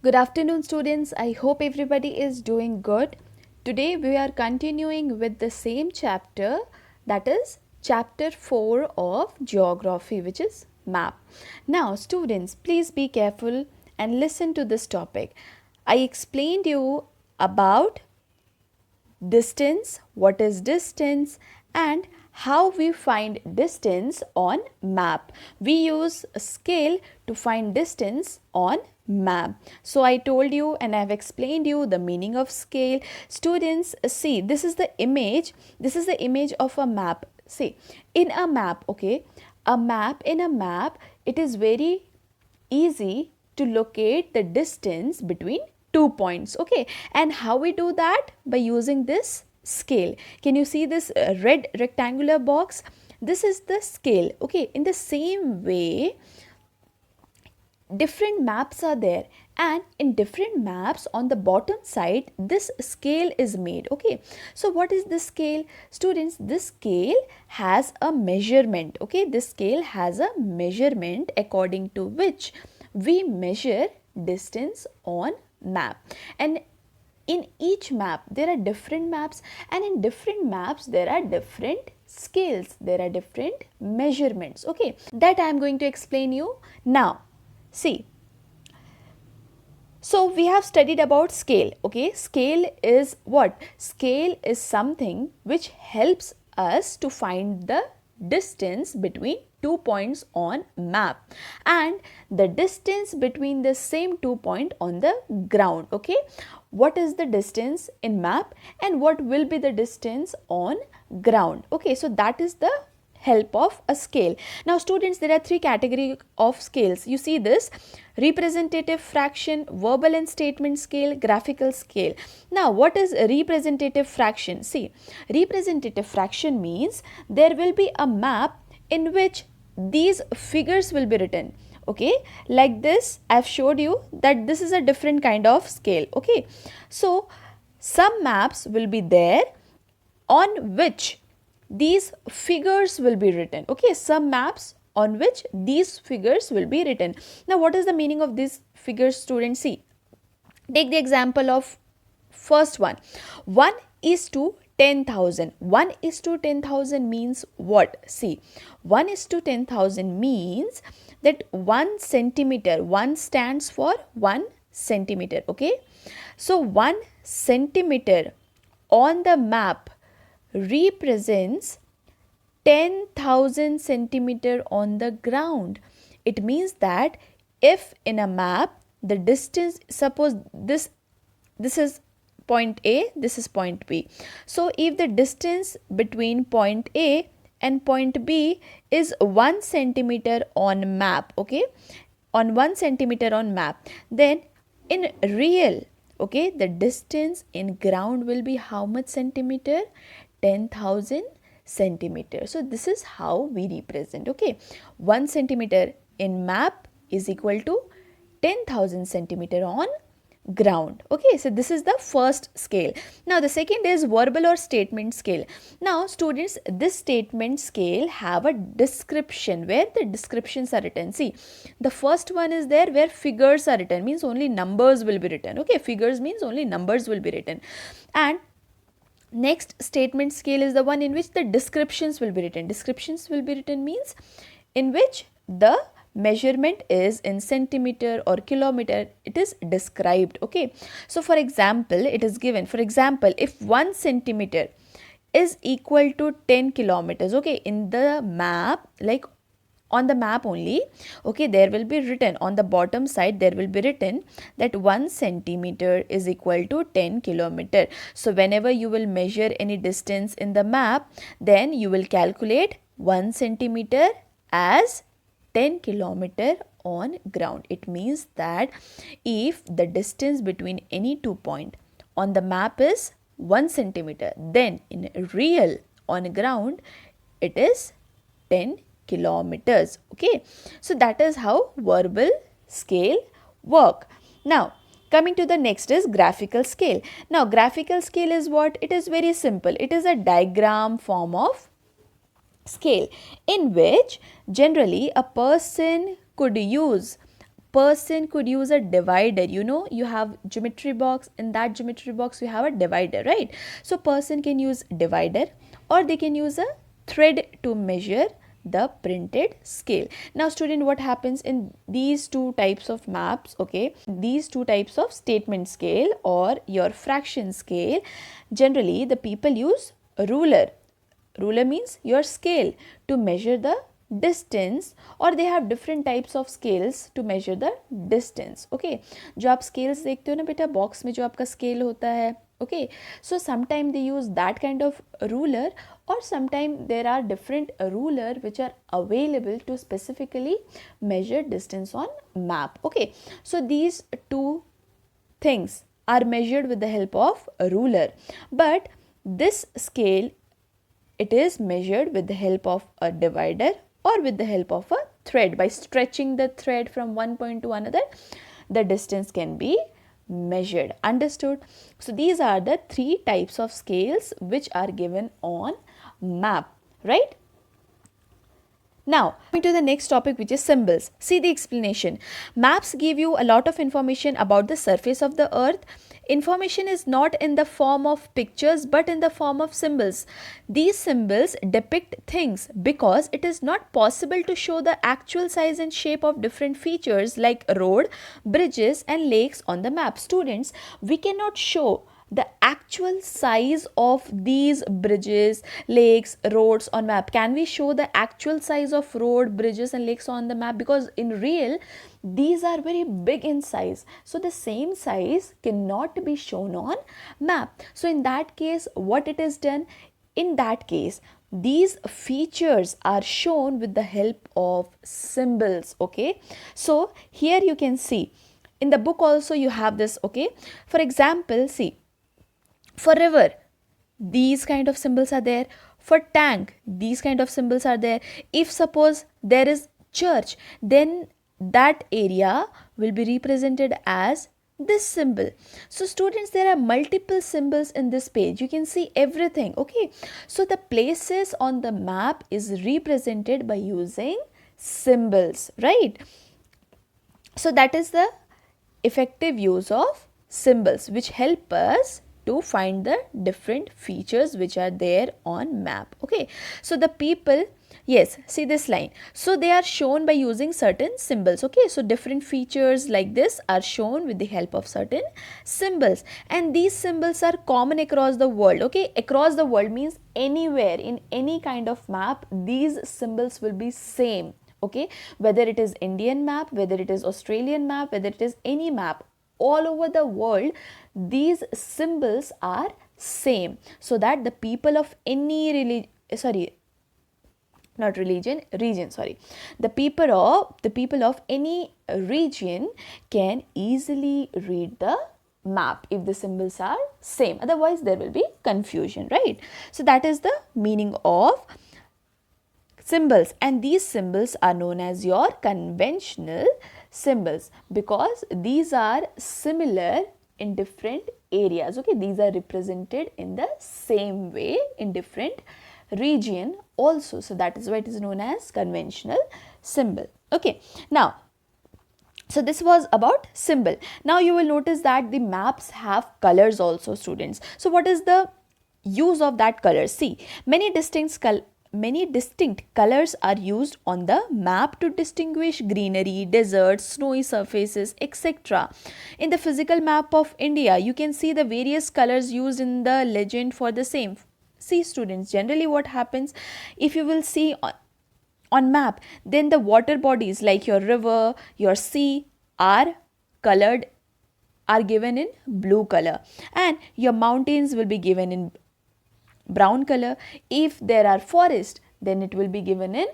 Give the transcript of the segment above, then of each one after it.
Good afternoon, students. I hope everybody is doing good. Today we are continuing with the same chapter, that is chapter 4 of geography, which is map. Now, students, please be careful and listen to this topic. I explained you about distance, what is distance, and how we find distance on map. We use a scale to find distance on map. So I told you and I have explained you the meaning of scale. Students, see, this is the image. This is the image of a map. See, in a map, okay, in a map, it is very easy to locate the distance between 2 points, okay. And how we do that? By using this scale. Can you see this red rectangular box? This is the scale, okay. In the same way, different maps are there, and in different maps on the bottom side this scale is made, okay. So what is this scale? Students, this scale has a measurement, okay. This scale has a measurement according to which we measure distance on map. And in each map there are different maps, and in different maps there are different scales, there are different measurements, okay. That I am going to explain you now. See, so we have studied about scale, okay. Scale is what? Scale is something which helps us to find the distance between 2 points on map and the distance between the same 2 point on the ground, okay. What is the distance in map and what will be the distance on ground, okay. So that is the help of a scale. Now students, there are three categories of scales. You see this: representative fraction, verbal and statement scale, graphical scale. Now what is representative fraction? See, representative fraction means there will be a map in which these figures will be written, okay. Like this, I've showed you that this is a different kind of scale, okay. So some maps will be there on which these figures will be written, okay. Some maps on which these figures will be written. Now what is the meaning of these figures, students? See, take the example of first one, 1 is to 10,000. 1 is to 10,000 means what? See, 1 is to 10,000 means that 1 centimeter, 1 stands for 1 centimeter, okay. So 1 centimeter on the map represents 10,000 centimeter on the ground. It means that if in a map the distance, suppose this is point A, this is point B. So if the distance between point A and point B is 1 centimeter on map, okay, on 1 centimeter on map, then in real, okay, the distance in ground will be how much centimeter? 10,000 centimeter. So this is how we represent, okay. 1 centimeter in map is equal to 10,000 centimeter on ground, okay. So this is the first scale. Now the second is verbal or statement scale. Now students, this statement scale have a description where the descriptions are written. See, the first one is there where figures are written, means only numbers will be written, okay. Figures means only numbers will be written. And next statement scale is the one in which the descriptions will be written. Descriptions will be written means in which the measurement is in centimeter or kilometer, it is described, okay. So for example, it is given, for example, if 1 centimeter is equal to 10 kilometers, okay, in the map, like on the map only, okay, there will be written on the bottom side, there will be written that 1 centimeter is equal to 10 kilometer. So whenever you will measure any distance in the map, then you will calculate 1 centimeter as 10 kilometer on ground. It means that if the distance between any 2 points on the map is 1 centimeter, then in real on ground it is 10 kilometers, okay. So that is how verbal scale work. Now coming to the next is graphical scale. Now graphical scale is what? It is very simple. It is a diagram form of scale in which generally a person could use person could use a divider. You know, you have geometry box, in that geometry box you have a divider, right? So person can use divider, or they can use a thread to measure the printed scale. Now student, what happens in these two types of maps, okay, these two types of statement scale or your fraction scale, generally the people use a ruler. Ruler means your scale to measure the distance, or they have different types of scales to measure the distance. Okay, जो आप scales देखते हो ना बेटा, box में जो आपका scale होता है, okay, so sometime they use that kind of ruler, or sometime there are different ruler which are available to specifically measure distance on map. Okay, so these two things are measured with the help of a ruler, but this scale, it is measured with the help of a divider or with the help of a thread. By stretching the thread from one point to another, the distance can be measured. Understood? So these are the three types of scales which are given on map, right? Now, coming to the next topic, which is symbols. See the explanation. Maps give you a lot of information about the surface of the earth. Information is not in the form of pictures but in the form of symbols. These symbols depict things because it is not possible to show the actual size and shape of different features like road, bridges and lakes on the map. Students, we cannot show the actual size of these bridges, lakes, roads on map. Can we show the actual size of road, bridges and lakes on the map? Because in real, these are very big in size. So the same size cannot be shown on map. So in that case, what it is done? In that case, these features are shown with the help of symbols. Okay, so here you can see in the book also you have this. Okay, for example, see, for river, these kind of symbols are there. For tank, these kind of symbols are there. If suppose there is church, then that area will be represented as this symbol. So students, there are multiple symbols in this page. You can see everything. Okay, so the places on the map is represented by using symbols, right? So that is the effective use of symbols which help us to find the different features which are there on map. Okay, so the people, yes, see this line, so they are shown by using certain symbols. Okay, so different features like this are shown with the help of certain symbols, and these symbols are common across the world. Okay, across the world means anywhere in any kind of map, these symbols will be same. Okay, whether it is Indian map, whether it is Australian map, whether it is any map, all over the world, these symbols are same, so that the people of any region, the people of any region can easily read the map if the symbols are same. Otherwise there will be confusion, right? So that is the meaning of symbols, and these symbols are known as your conventional symbols because these are similar in different areas. Okay, these are represented in the same way in different region also, so that is why it is known as conventional symbol. Okay, now, so this was about symbol. Now you will notice that the maps have colors also, students. So what is the use of that color? See, many distinct colors are used on the map to distinguish greenery, deserts, snowy surfaces, etc. In the physical map of India, you can see the various colors used in the legend for the same. See students, generally what happens, if you will see on map, then the water bodies like your river, your sea are colored, are given in blue color, and your mountains will be given in brown color. If there are forests, then it will be given in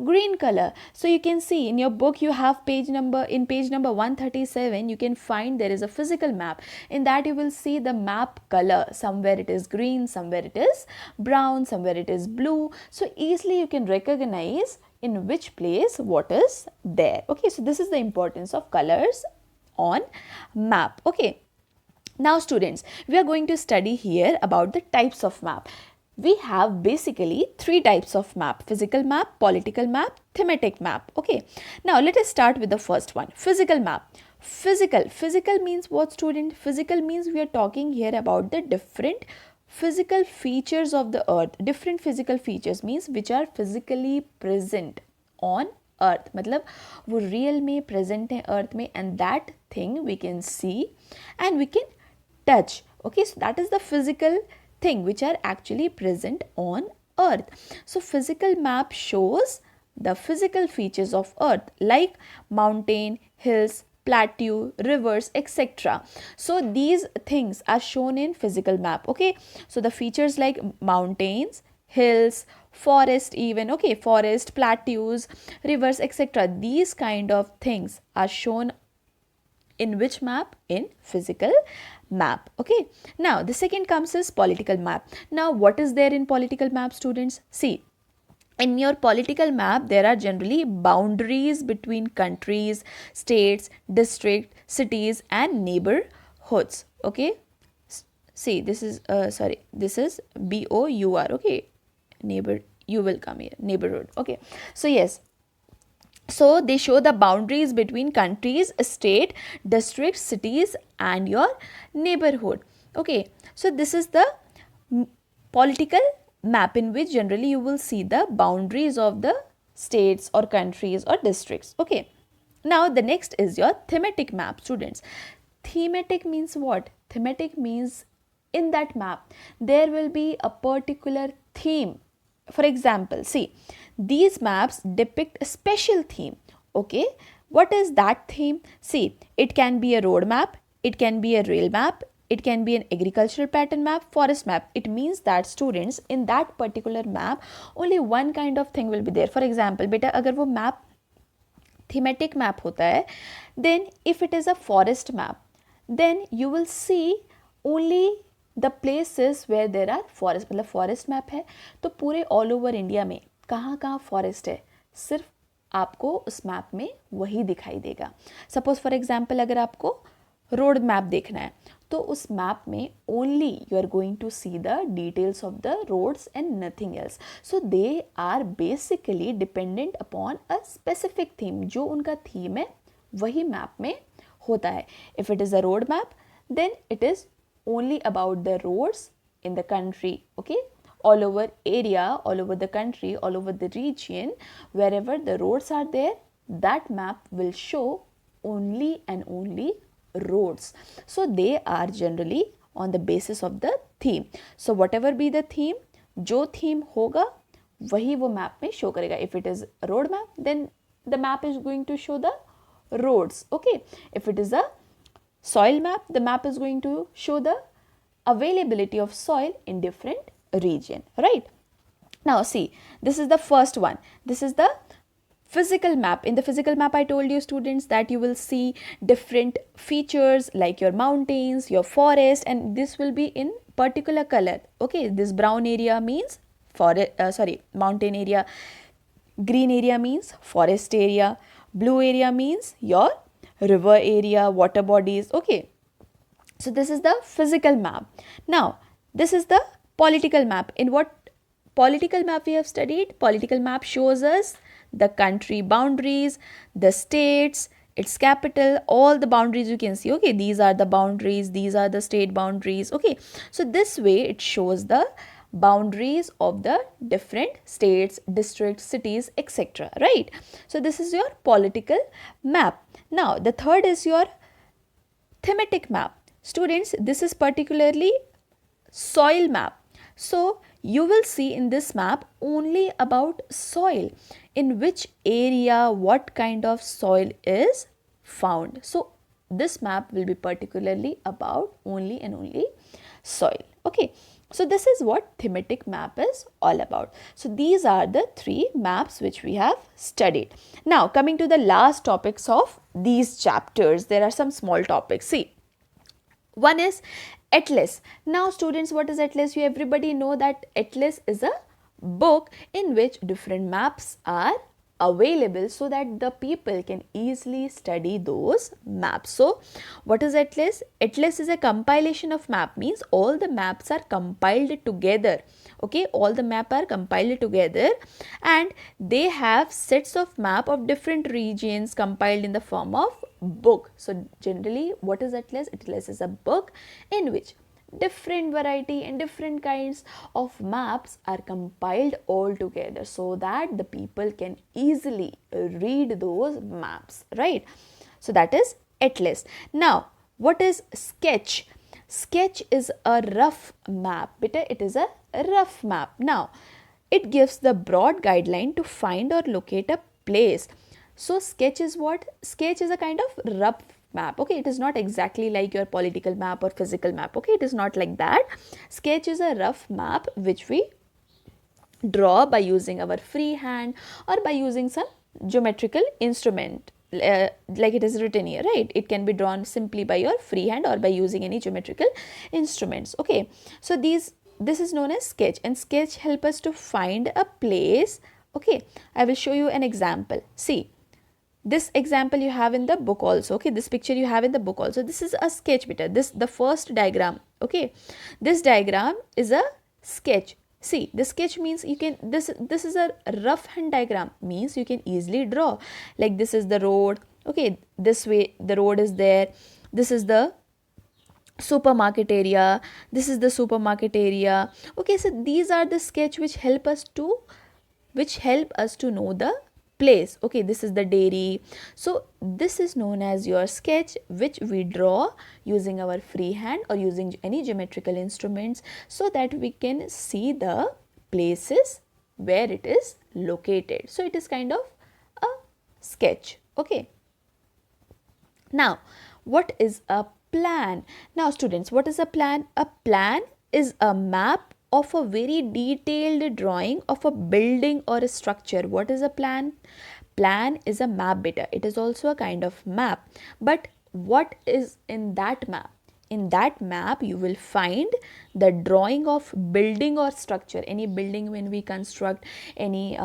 green color. So you can see in your book you have page number 137, you can find there is a physical map. In that you will see the map color, somewhere it is green, somewhere it is brown, somewhere it is blue. So easily you can recognize in which place what is there. Okay, so this is the importance of colors on map. Okay, now students, we are going to study here about the types of map. we have basically three types of map: physical map, political map, thematic map. Okay, now let us start with the first one, physical map. Physical means what, student? Physical means we are talking here about the different physical features of the earth. Different physical features means which are physically present on earth, मतलब वो real में present है earth में, and that thing we can see and we can touch. Okay, so that is the physical thing which are actually present on earth. So physical map shows the physical features of earth like mountain, hills, plateau, rivers, etc. So these things are shown in physical map. Okay, so the features like mountains, hills, forest, even, okay, forest, plateaus, rivers, etc., these kind of things are shown in which map? In physical map. Okay, now the second comes is political map. Now what is there in political map, students? See, in your political map there are generally boundaries between countries, states, districts, cities and neighborhoods. Okay, see, this is this is BOUR. Okay, neighbor, you will come here, neighborhood. Okay, so yes, so they show the boundaries between countries, state, districts, cities and your neighborhood. Okay, so this is the political map in which generally you will see the boundaries of the states or countries or districts. Okay, now the next is your thematic map, students. Thematic means what? Thematic means in that map there will be a particular theme. For example, see, these maps depict a special theme. Okay, what is that theme? See, it can be a road map, it can be a rail map, it can be an agricultural pattern map, forest map. It means that students, in that particular map only one kind of thing will be there. For example, beta, agar wo map thematic map hota hai, then if it is a forest map, then you will see only the places where there are forest. मतलब forest map है तो पूरे all over India में कहाँ कहाँ forest है, सिर्फ आपको उस मैप में वही दिखाई देगा. सपोज फॉर एग्जाम्पल अगर आपको रोड मैप देखना है तो उस मैप में only you are going to see the details of the roads and nothing else. So they are basically dependent upon a specific theme. जो उनका थीम है वही मैप में होता है. If it is a road map then it is only about the roads in the country. Okay, all over area, all over the country, all over the region, wherever the roads are there, that map will show only and only roads. So they are generally on the basis of the theme. So whatever be the theme, जो theme होगा वही वो map में show करेगा. If it is a road map, then the map is going to show the roads. Okay, if it is a soil map, the map is going to show the availability of soil in different region, right? Now see, this is the first one. This is the physical map. In the physical map I told you, students, that you will see different features like your mountains, your forest, and this will be in particular color. Okay, this brown area means mountain area, green area means forest area, blue area means your river area, water bodies. Okay, so this is the physical map. Now this is the political map. In what political map we have studied? Political map shows us the country boundaries, the states, its capital, all the boundaries you can see. Okay, these are the boundaries, these are the state boundaries. Okay, so this way it shows the boundaries of the different states, districts, cities, etc. Right? So this is your political map. Now the third is your thematic map. Students, this is particularly soil map. So you will see in this map only about soil, in which area what kind of soil is found. So this map will be particularly about only and only soil. Okay, so this is what thematic map is all about. So these are the three maps which we have studied. Now coming to the last topics of these chapters, there are some small topics. See, one is atlas. Now students, what is atlas? You everybody know that atlas is a book in which different maps are available so that the people can easily study those maps. So what is atlas? Atlas is a compilation of map, means all the maps are compiled together. Okay, all the map are compiled together and they have sets of map of different regions compiled in the form of book. So generally what is atlas? Atlas is a book in which different variety and different kinds of maps are compiled all together so that the people can easily read those maps, right? So that is atlas. Now what is sketch? Sketch is a rough map. Beta, it is a rough map. Now it gives the broad guideline to find or locate a place. So sketch is what? Sketch is a kind of rough map. Okay, it is not exactly like your political map or physical map. Okay, it is not like that. Sketch is a rough map which we draw by using our free hand or by using some geometrical instrument, like it is written here, right? It can be drawn simply by your free hand or by using any geometrical instruments. Okay, so this is known as sketch, and sketch help us to find a place. Okay, I will show you an example. See, this example you have in the book also. Okay, this picture you have in the book also. This is a sketch beta. This the first diagram. Okay, this diagram is a sketch. See, the sketch means you can, this is a rough hand diagram, means you can easily draw. Like this is the road. Okay, this way the road is there. This is the supermarket area. This is the supermarket area. Okay, so these are the sketch which help us to know the place. Okay, this is the dairy. So this is known as your sketch, which we draw using our free hand or using any geometrical instruments so that we can see the places where it is located. So it is kind of a sketch. Okay, now what is a plan? Now students, what is a plan? A plan is a map of a very detailed drawing of a building or a structure. What is a plan? Plan is a map beta. It is also a kind of map. But what is in that map? In that map you will find the drawing of building or structure. Any building when we construct, any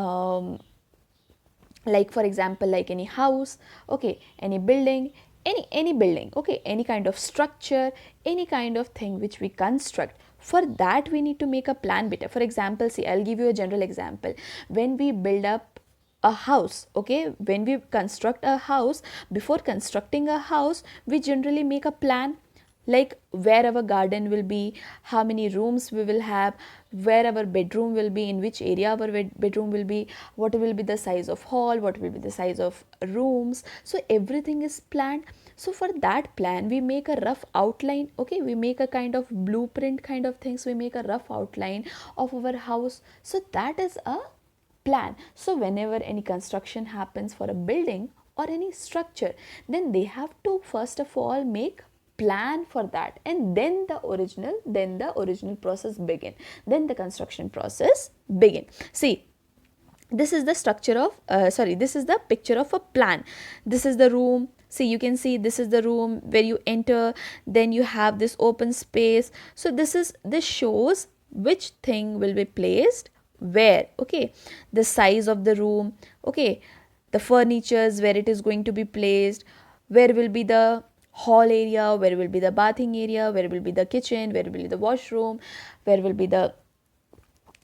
like for example like any house, okay, any building, any building, okay, any kind of structure, any kind of thing which we construct. For that we need to make a plan beta. For example, see, I'll give you a general example. When we build up a house, okay, when we construct a house, before constructing a house we generally make a plan, like where our garden will be, how many rooms we will have, where our bedroom will be, in which area our bedroom will be, what will be the size of hall, what will be the size of rooms. So everything is planned. So for that plan we make a rough outline. Okay, we make a kind of blueprint kind of things. We make a rough outline of our house. So that is a plan. So whenever any construction happens for a building or any structure, then they have to first of all make plan for that, and then the original process begin, then the construction process begin. See, this is the structure of this is the picture of a plan. This is the room. See, you can see this is the room where you enter, then you have this open space. So this shows which thing will be placed where. Okay, the size of the room, okay, the furnitures where it is going to be placed, where will be the hall area, where will be the bathing area, where will be the kitchen, where will be the washroom, where will be the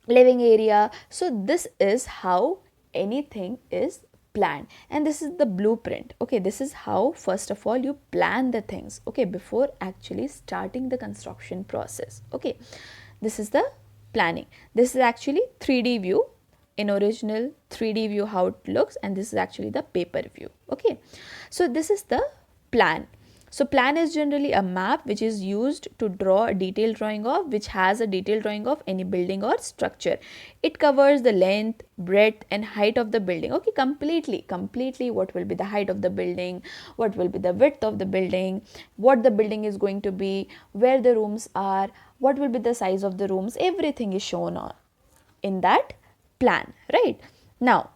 living area. So this is how anything is planned, and this is the blueprint. Okay, this is how first of all you plan the things, okay, before actually starting the construction process. Okay, this is the planning. This is actually 3D view, in original 3D view how it looks, and this is actually the paper view. Okay, so this is the plan. So plan is generally a map which is used to draw a detailed drawing of, which has a detailed drawing of any building or structure. It covers the length, breadth and height of the building. Okay, completely what will be the height of the building, what will be the width of the building, what the building is going to be, where the rooms are, what will be the size of the rooms. Everything is shown on in that plan, right? Now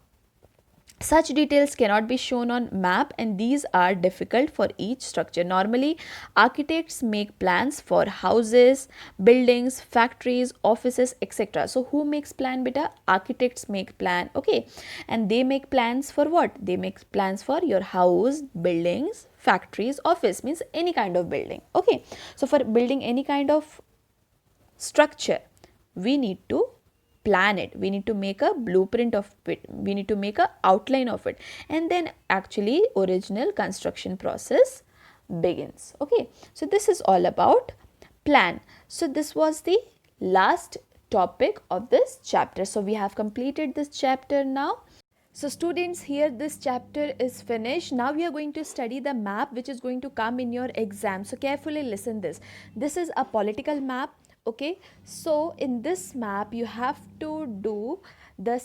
Such details cannot be shown on map, and these are difficult for each structure. Normally, architects make plans for houses, buildings, factories, offices, etc. So who makes plan, beta? Architects make plan, okay? And they make plans for what? They make plans for your house, buildings, factories, office, means any kind of building, okay? So for building any kind of structure, we need to plan it, we need to make a blueprint of it, we need to make a outline of it, and then actually original construction process begins, okay? So this is all about plan. So this was the last topic of this chapter. So we have completed this chapter now. So students, here this chapter is finished. Now we are going to study the map which is going to come in your exam. So carefully listen this. This is a political map, okay? So in this map you have to do the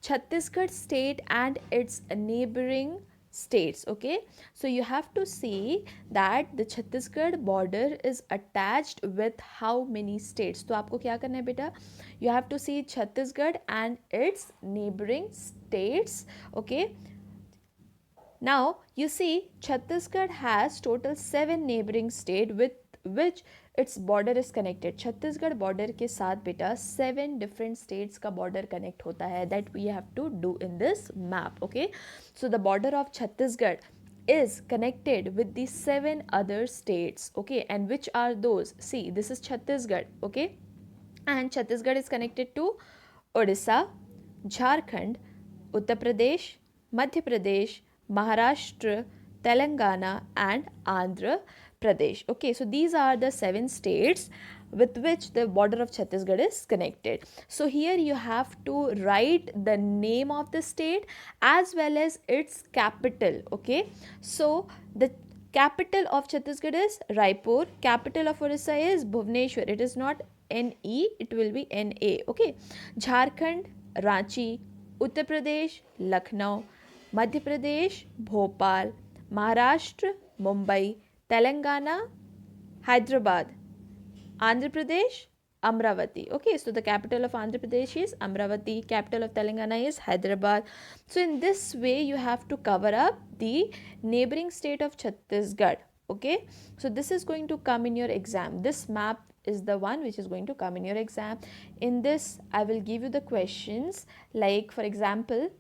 Chhattisgarh state and its neighboring states, okay? So you have to see that the Chhattisgarh border is attached with how many states. तो आपको क्या करना है बेटा? You have to see Chhattisgarh and its neighboring states, okay? Now you see Chhattisgarh has total 7 neighboring state with which its border is connected. Chhattisgarh border के साथ बेटा 7 different states का border connect होता है, that we have to do in this map, okay? So the border of Chhattisgarh is connected with the 7 other states, okay? And which are those? See, this is Chhattisgarh, okay? And Chhattisgarh is connected to Odisha, Jharkhand, Uttar Pradesh, Madhya Pradesh, Maharashtra, Telangana and Andhra Pradesh. Okay, so these are the 7 states with which the border of Chhattisgarh is connected. So here you have to write the name of the state as well as its capital, okay? So the capital of Chhattisgarh is Raipur, capital of Orissa is Bhubaneswar. It is not NE, it will be NA, okay? Jharkhand, Ranchi, Uttar Pradesh, Lucknow, Madhya Pradesh, Bhopal, Maharashtra, Mumbai, Telangana, Hyderabad, Andhra Pradesh, Amravati. Okay, so the capital of Andhra Pradesh is Amravati, capital of Telangana is Hyderabad. So in this way you have to cover up the neighboring state of Chhattisgarh. Okay, so this is going to come in your exam. This map is the one which is going to come in your exam. In this I will give you the questions, like for example,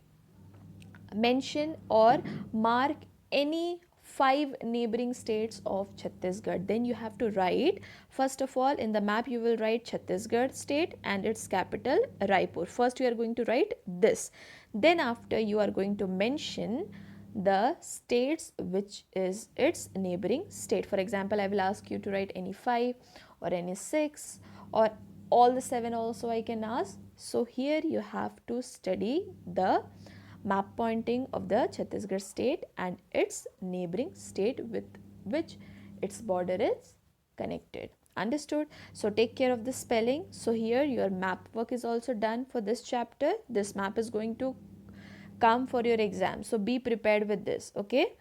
mention or mark any 5 neighboring states of Chhattisgarh. Then you have to write, first of all in the map you will write Chhattisgarh state and its capital Raipur. First you are going to write this. Then after you are going to mention the states which is its neighboring state. For example, I will ask you to write any 5 or any 6 or all the 7 also I can ask. So here you have to study the map pointing of the Chhattisgarh state and its neighboring state with which its border is connected. Understood? So take care of the spelling. So here your map work is also done for this chapter. This map is going to come for your exam. So be prepared with this, okay?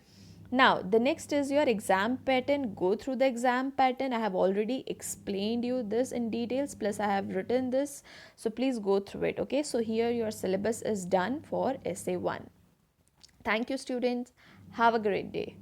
Now the next is your exam pattern. Go through the exam pattern. I have already explained you this in details, plus I have written this, so please go through it, okay? So here your syllabus is done for essay 1. Thank you students. Have a great day.